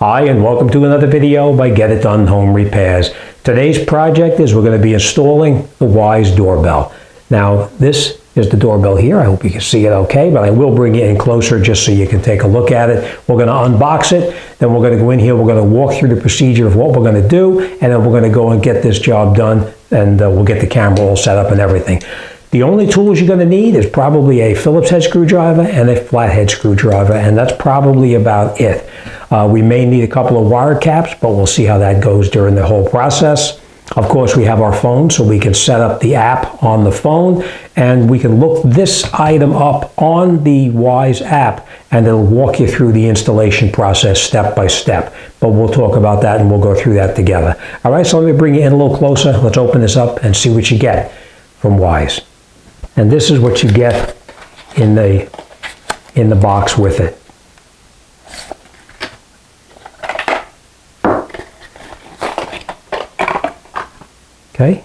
Hi, and welcome to another video by Get It Done Home Repairs. Today's project is we're going to be installing the Wyze doorbell. Now, this is the doorbell here. I hope you can see it okay, but I will bring it in closer just so you can take a look at it. We're going to unbox it, then we're going to go in here, we're going to walk through the procedure of what we're going to do, and then we're going to go and get this job done, and we'll get the camera all set up and everything. The only tools you're going to need is probably a Phillips head screwdriver and a flathead screwdriver, and that's probably about it. We may need a couple of wire caps, but we'll see how that goes during the whole process. Of course, we have our phone, so we can set up the app on the phone, and we can look this item up on the Wyze app, and it'll walk you through the installation process step by step. But we'll talk about that, and we'll go through that together. All right, so let me bring you in a little closer. Let's open this up and see what you get from Wyze. And this is what you get in the box with it. Okay,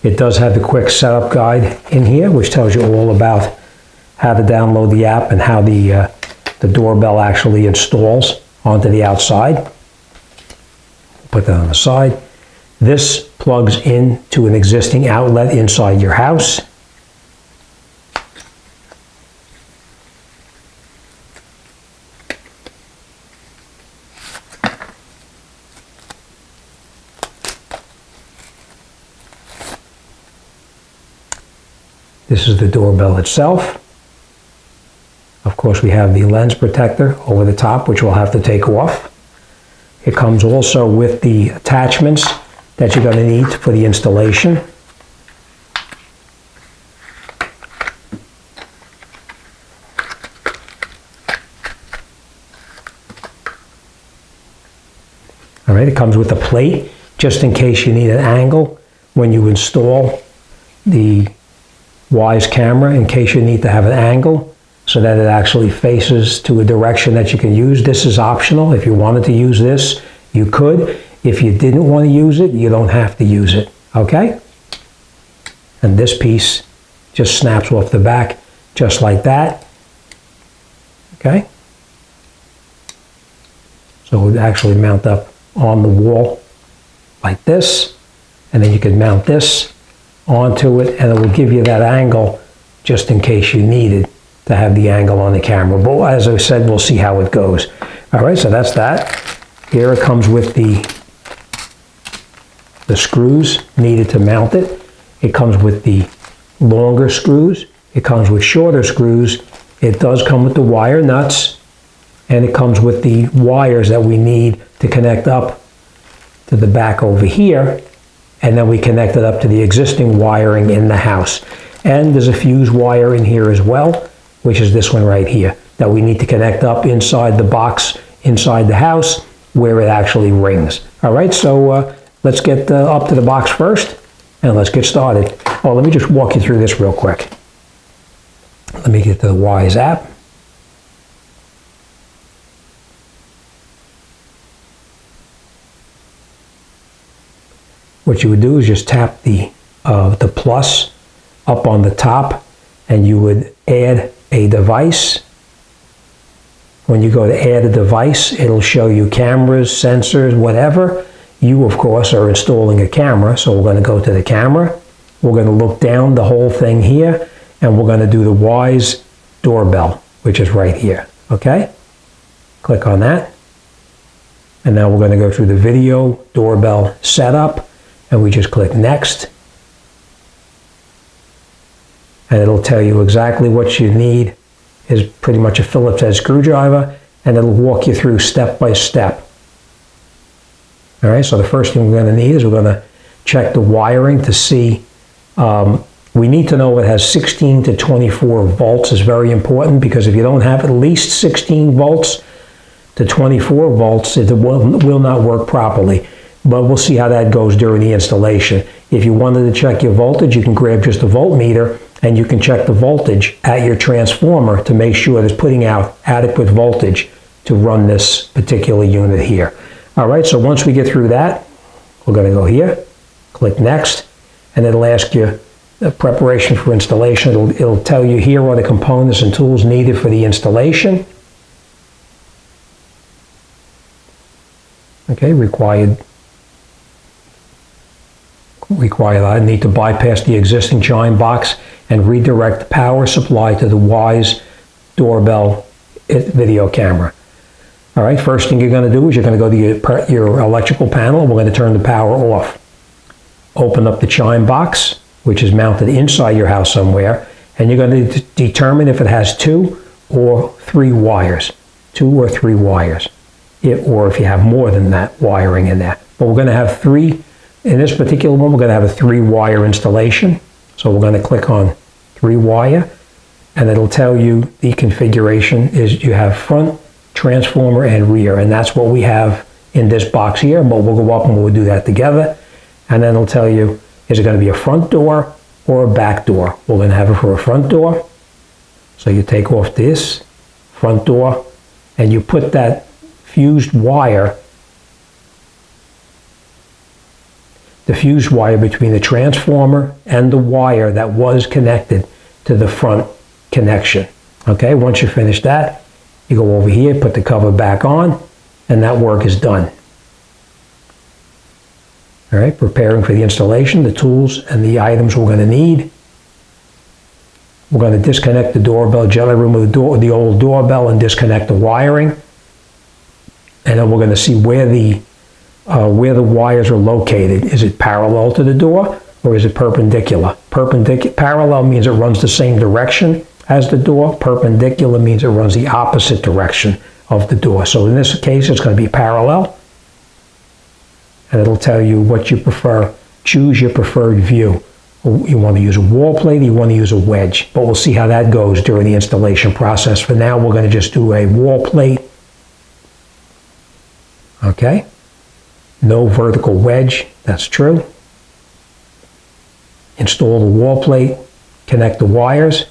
it does have the quick setup guide in here, which tells you all about how to download the app and how the doorbell actually installs onto the outside. Put that on the side. This plugs into an existing outlet inside your house. This is the doorbell itself. Of course, we have the lens protector over the top, which we'll have to take off. It comes also with the attachments that you're going to need for the installation. All right, it comes with a plate, just in case you need an angle when you install the Wyze camera, in case you need to have an angle so that it actually faces to a direction that you can use. This is optional. If you wanted to use this, you could. If you didn't want to use it, you don't have to use it, okay? And this piece just snaps off the back just like that, okay? So it would actually mount up on the wall like this, and then you could mount this onto it, and it will give you that angle just in case you needed to have the angle on the camera. But as I said, we'll see how it goes. All right, so that's that. Here it comes with the screws needed to mount it. It comes with the longer screws. It comes with shorter screws. It does come with the wire nuts, and it comes with the wires that we need to connect up to the back over here. And then we connect it up to the existing wiring in the house. And there's a fuse wire in here as well, which is this one right here, that we need to connect up inside the box, inside the house, where it actually rings. All right, so let's get up to the box first, and let's get started. Oh, let me just walk you through this real quick. Let me get to the Wyze app. What you would do is just tap the plus up on the top, and you would add a device. When you go to add a device, it'll show you cameras, sensors, whatever. You, of course, are installing a camera, so we're going to go to the camera. We're going to look down the whole thing here, and we're going to do the Wyze doorbell, which is right here, okay? Click on that. And now we're going to go through the video doorbell setup. And we just click next, and it'll tell you exactly what you need is pretty much a Phillips head screwdriver, and it'll walk you through step by step. All right, so the first thing we're going to need is we're going to check the wiring to see, we need to know it has 16 to 24 volts is very important, because if you don't have at least 16 volts to 24 volts, it will not work properly. But we'll see how that goes during the installation. If you wanted to check your voltage, you can grab just a voltmeter, and you can check the voltage at your transformer to make sure it's putting out adequate voltage to run this particular unit here. All right, so once we get through that, we're going to go here, click next, and it'll ask you the preparation for installation. It'll tell you here are the components and tools needed for the installation. Okay, I need to bypass the existing chime box and redirect the power supply to the Wyze doorbell video camera. All right, first thing you're going to do is you're going to go to your electrical panel. We're going to turn the power off. Open up the chime box, which is mounted inside your house somewhere, and you're going to determine if it has 2 or 3 wires. 2 or 3 wires. Or if you have more than that wiring in there. But we're going to have 3. In this particular one, we're going to have a 3-wire installation. So we're going to click on 3-wire, and it'll tell you the configuration is you have front, transformer, and rear, and that's what we have in this box here. But we'll go up and we'll do that together, and then it'll tell you, is it going to be a front door or a back door? We're going to have it for a front door. So you take off this front door, and you put that fused wire, the fused wire between the transformer and the wire that was connected to the front connection. Okay, once you finish that, you go over here, put the cover back on, and that work is done. All right, preparing for the installation, the tools and the items we're going to need. We're going to disconnect the doorbell, gently remove the old doorbell and disconnect the wiring. And then we're going to see where the wires are located. Is it parallel to the door or is it perpendicular? Parallel means it runs the same direction as the door. Perpendicular means it runs the opposite direction of the door. So in this case, it's going to be parallel. And it'll tell you what you prefer. Choose your preferred view. You want to use a wall plate, or you want to use a wedge. But we'll see how that goes during the installation process. For now, we're going to just do a wall plate. Okay. No vertical wedge. That's true. Install the wall plate. Connect the wires.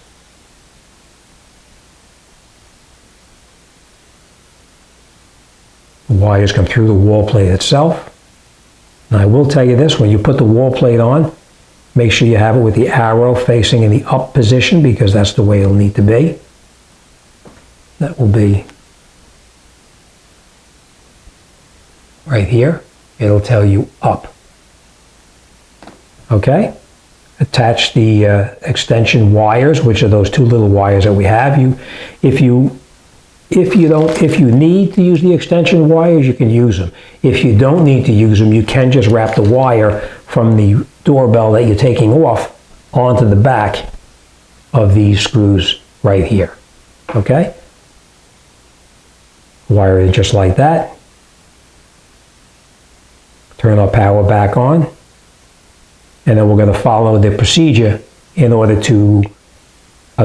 The wires come through the wall plate itself. Now I will tell you this, when you put the wall plate on, make sure you have it with the arrow facing in the up position, because that's the way it'll need to be. That will be right here. It'll tell you up. Okay? Attach the extension wires, which are those 2 little wires that we have. If you need to use the extension wires, you can use them. If you don't need to use them, you can just wrap the wire from the doorbell that you're taking off onto the back of these screws right here. Okay? Wire it just like that. Turn our power back on. And then we're going to follow the procedure in order to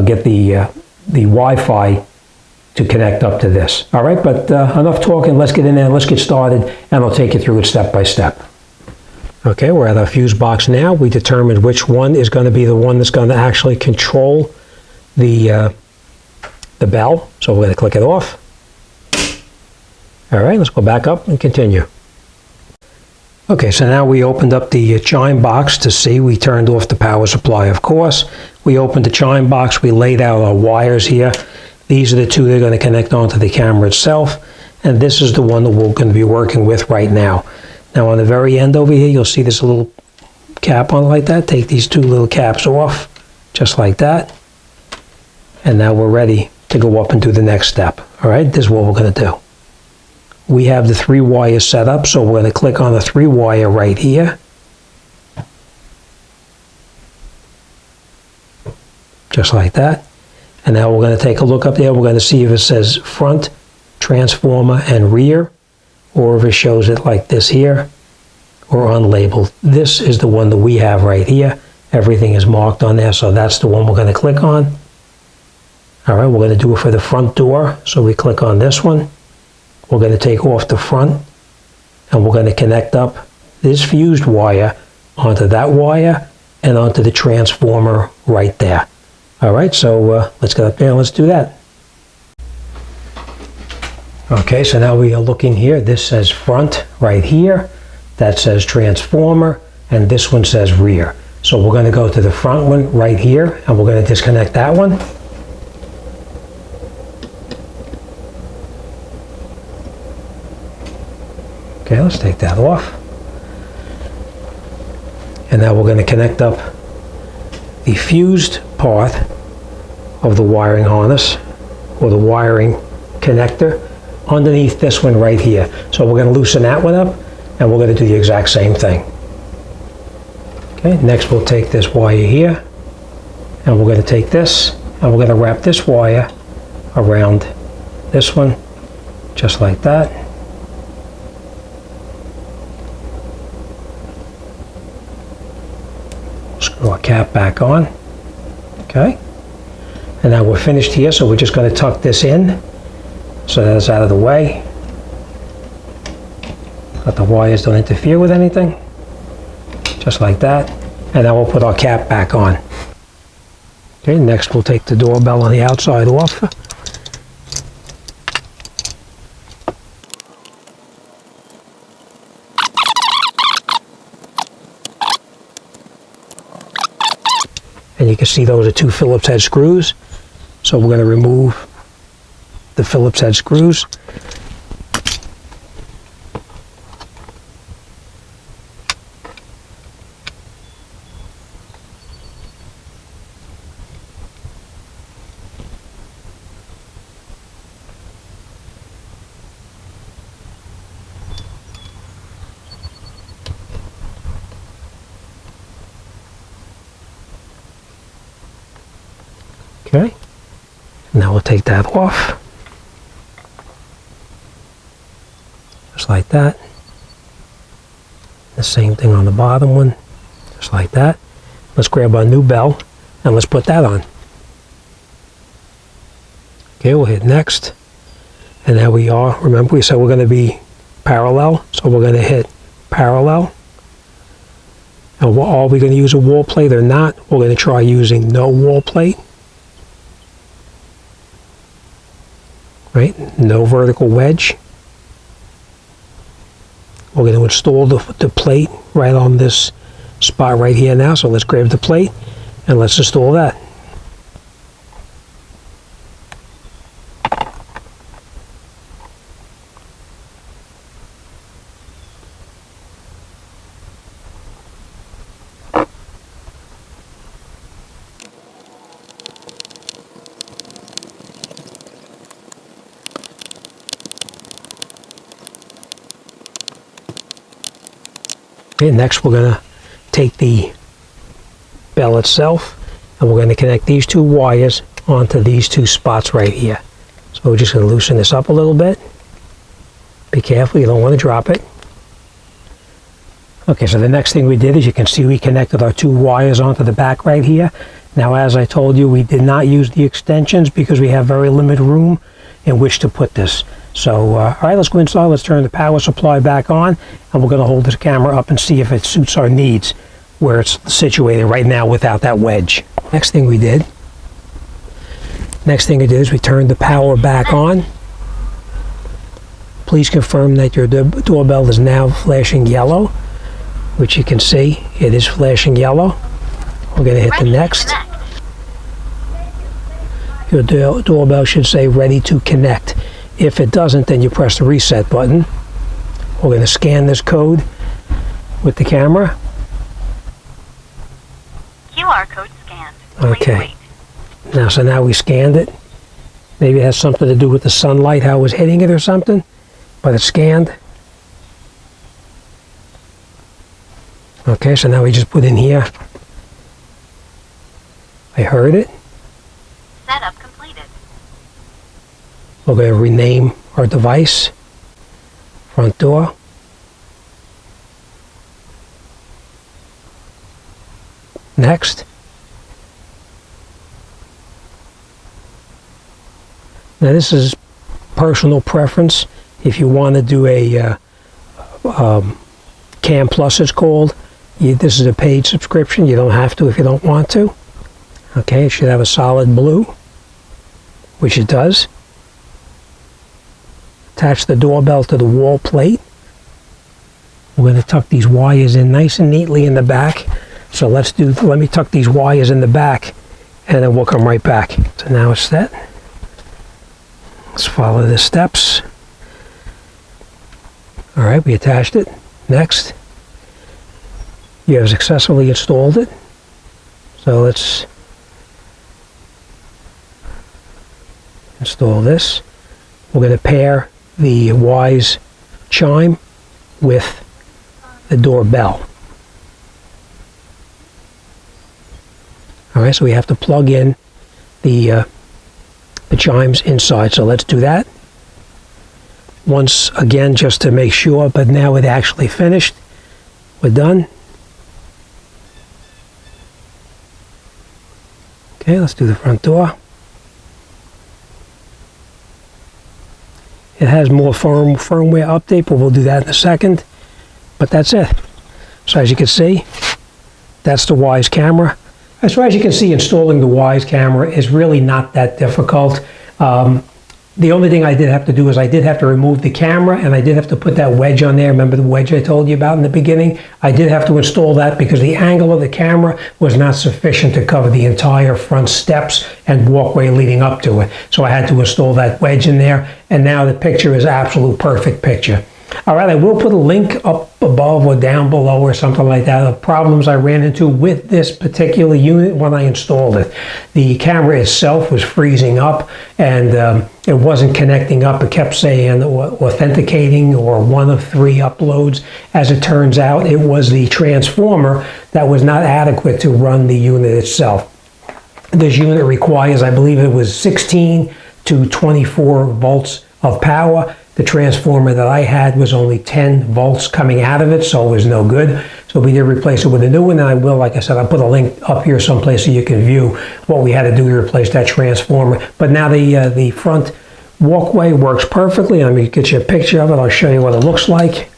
get the Wi-Fi to connect up to this. All right, but enough talking. Let's get in there. Let's get started, and I'll take you through it step by step. Okay, we're at our fuse box now. We determined which one is going to be the one that's going to actually control the bell. So we're going to click it off. All right, let's go back up and continue. Okay, so now we opened up the chime box to see. We turned off the power supply, of course. We opened the chime box. We laid out our wires here. These are the 2 that are going to connect onto the camera itself. And this is the one that we're going to be working with right now. Now on the very end over here, you'll see this little cap on like that. Take these 2 little caps off, just like that. And now we're ready to go up and do the next step. All right, this is what we're going to do. We have the 3 wires set up, so we're going to click on the 3 wire right here. Just like that. And now we're going to take a look up there. We're going to see if it says front, transformer, and rear, or if it shows it like this here, or unlabeled. This is the one that we have right here. Everything is marked on there, so that's the one we're going to click on. All right, we're going to do it for the front door, so we click on this one. We're going to take off the front, and we're going to connect up this fused wire onto that wire and onto the transformer right there. All right, so let's get up there and let's do that. Okay, so now we are looking here. This says front right here. That says transformer, and this one says rear. So we're going to go to the front one right here, and we're going to disconnect that one. Okay, let's take that off. And now we're going to connect up the fused part of the wiring harness, or the wiring connector, underneath this one right here. So we're going to loosen that one up, and we're going to do the exact same thing. Okay, next we'll take this wire here, and we're going to take this, and we're going to wrap this wire around this one, just like that. Screw our cap back on. Okay. And now we're finished here, so we're just going to tuck this in so that's out of the way. But the wires don't interfere with anything. Just like that. And now we'll put our cap back on. Okay, next we'll take the doorbell on the outside off. And you can see those are 2 Phillips head screws. So we're going to remove the Phillips head screws. Okay. Now we'll take that off, just like that. The same thing on the bottom one, just like that. Let's grab our new bell and let's put that on. Okay, we'll hit next. And there we are. Remember we said we're going to be parallel, so we're going to hit parallel. And are we going to use a wall plate or not? We're going to try using no wall plate. Right, no vertical wedge. We're going to install the plate right on this spot right here now. So let's grab the plate and let's install that. Okay, next we're going to take the bell itself and we're going to connect these 2 wires onto these 2 spots right here. So we're just going to loosen this up a little bit. Be careful, you don't want to drop it. Okay, so the next thing we did is you can see we connected our 2 wires onto the back right here. Now as I told you, we did not use the extensions because we have very limited room in which to put this. So, all right, let's go inside, let's turn the power supply back on, and we're going to hold this camera up and see if it suits our needs where it's situated right now without that wedge. Next thing we did is we turned the power back on. Please confirm that your doorbell is now flashing yellow, which you can see, it is flashing yellow. We're going to hit the next. Your doorbell should say ready to connect. If it doesn't, then you press the reset button. We're going to scan this code with the camera. QR code scanned. Okay. Now we scanned it. Maybe it has something to do with the sunlight, how it was hitting it or something, but it's scanned. Okay, so now we just put in here. I heard it. Setup completed. We're going to rename our device. Front door. Next. Now this is personal preference. If you want to do a Cam Plus, it's called. This is a paid subscription. You don't have to if you don't want to. Okay, it should have a solid blue, which it does. Attach the doorbell to the wall plate. We're going to tuck these wires in nice and neatly in the back. So let me tuck these wires in the back, and then we'll come right back. So now it's set. Let's follow the steps. All All right, we attached it. Next, you have successfully installed it. So let's install this. We're going to pair the Wyze chime with the doorbell. All right, so we have to plug in the chimes inside. So let's do that. Once again, just to make sure, but now it actually finished. We're done. Okay, let's do the front door. It has more firmware update, but we'll do that in a second. But that's it. So as you can see, that's the Wyze camera. So as you can see, installing the Wyze camera is really not that difficult. The only thing I did have to do is I did have to remove the camera, and I did have to put that wedge on there. Remember the wedge I told you about in the beginning? I did have to install that because the angle of the camera was not sufficient to cover the entire front steps and walkway leading up to it. So I had to install that wedge in there, and now the picture is absolute perfect picture. All right, I will put a link up above or down below or something like that of problems I ran into with this particular unit when I installed it. The camera itself was freezing up, and it wasn't connecting up. It kept saying authenticating or one of 3 uploads. As it turns out, it was the transformer that was not adequate to run the unit itself. This unit requires, I believe it was 16 to 24 volts of power. The transformer that I had was only 10 volts coming out of it, so it was no good. So we did replace it with a new one, and I will, like I said, I'll put a link up here someplace so you can view what we had to do to replace that transformer. But now the front walkway works perfectly. Let me get you a picture of it. I'll show you what it looks like.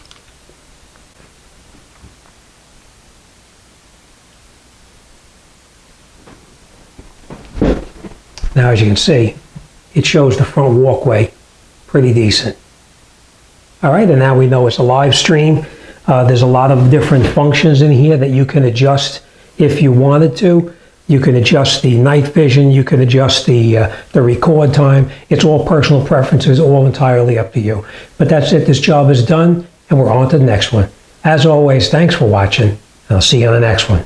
Now, as you can see, it shows the front walkway pretty decent. All right, and now we know it's a live stream. There's a lot of different functions in here that you can adjust if you wanted to. You can adjust the night vision. You can adjust the record time. It's all personal preferences, all entirely up to you. But that's it. This job is done, and we're on to the next one. As always, thanks for watching, and I'll see you on the next one.